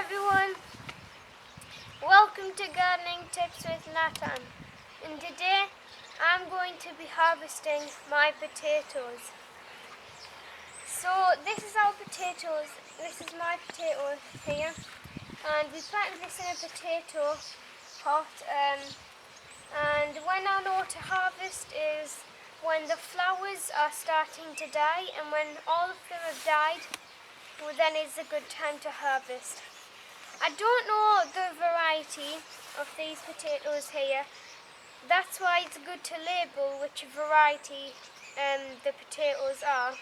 everyone, welcome to Gardening Tips with Nathan, and today I'm going to be harvesting my potatoes. So this is our potatoes, this is my potato here, and we planted this in a potato pot, and when I know to harvest is when the flowers are starting to die, and when all of them have died, well, then is a good time to harvest. I don't know the variety of these potatoes here. That's why it's good to label which variety the potatoes are.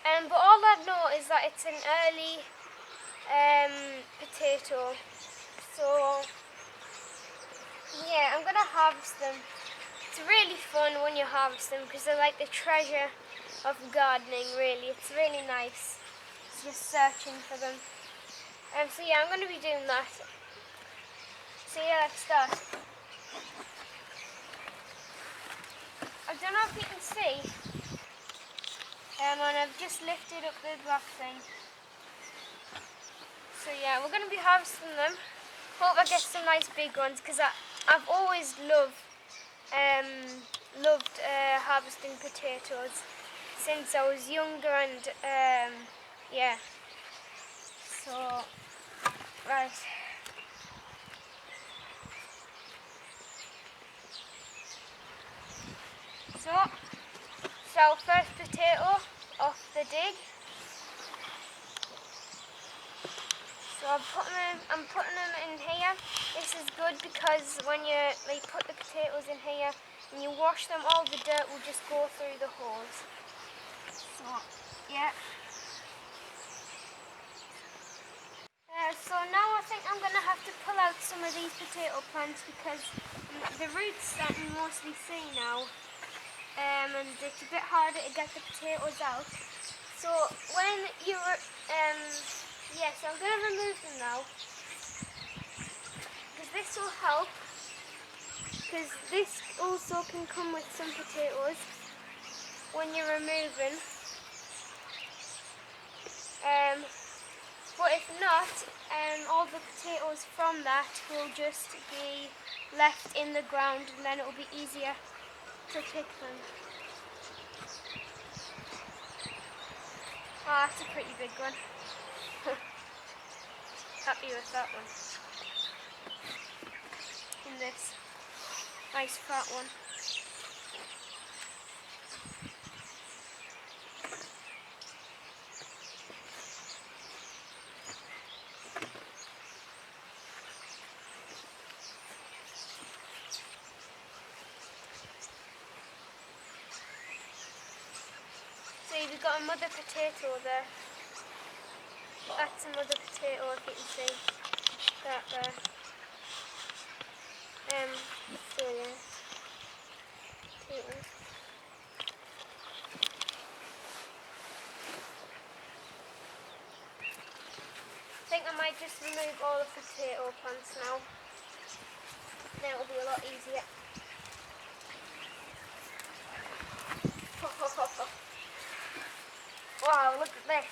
But all I know is that it's an early potato. So yeah, I'm going to harvest them. It's really fun when you harvest them because they're like the treasure of gardening, really. It's really nice. Just searching for them. So yeah, I'm going to be doing that. So yeah, let's start. I don't know if you can see, and I've just lifted up the black thing. So yeah, we're going to be harvesting them. Hope I get some nice big ones because I've always loved harvesting potatoes since I was younger, and yeah. So right. So first potato off the dig. So I'm putting them in here. This is good because when you put the potatoes in here and you wash them, all the dirt will just go through the holes. So yeah. So now I think I'm going to have to pull out some of these potato plants because the roots I can mostly see now, and it's a bit harder to get the potatoes out. So when you're, yes, I'm going to remove them now because this will help, because this also can come with some potatoes when you're removing. But if not, all the potatoes from that will just be left in the ground, and then it will be easier to pick them. Oh, that's a pretty big one. Happy with that one. And this nice fat one. See, we've got a mother potato there. That's a mother potato, if you can see that there. So yeah. Potatoes. I think I might just remove all the potato plants now. Then it'll be a lot easier. Wow, look at this.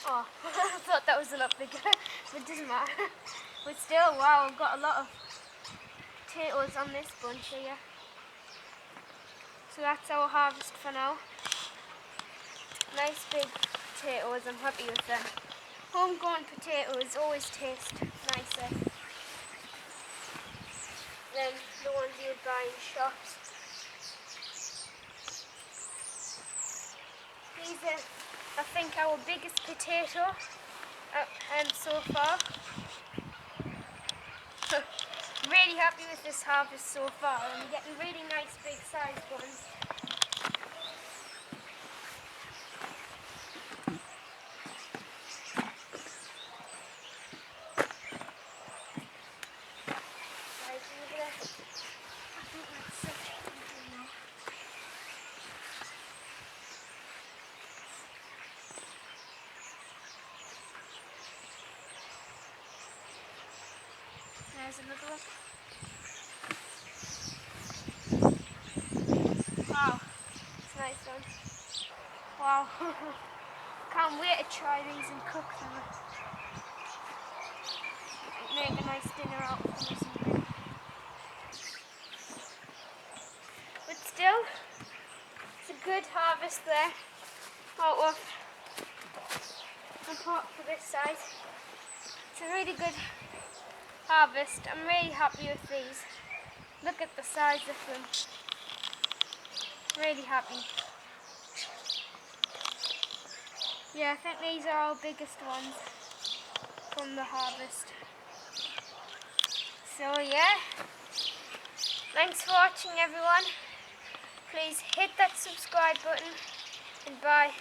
Oh, I thought that was a lot bigger, but it doesn't matter. But still, wow, I've got a lot of potatoes on this bunch here. So that's our harvest for now. Nice big potatoes, I'm happy with them. Homegrown potatoes always taste nicer than the ones you would buy in shops. These are, I think, our biggest potato so far. Really happy with this harvest so far. I'm getting really nice big sized ones. There's another one. Wow, it's a nice one. Wow. Can't wait to try these and cook them. Make a nice dinner out of them or something. But still, it's a good harvest there out of the pot for this side. It's a really good harvest. I'm really happy with these. Look at the size of them. Really happy. Yeah, I think these are our biggest ones from the harvest. So yeah, thanks for watching everyone. Please hit that subscribe button and bye.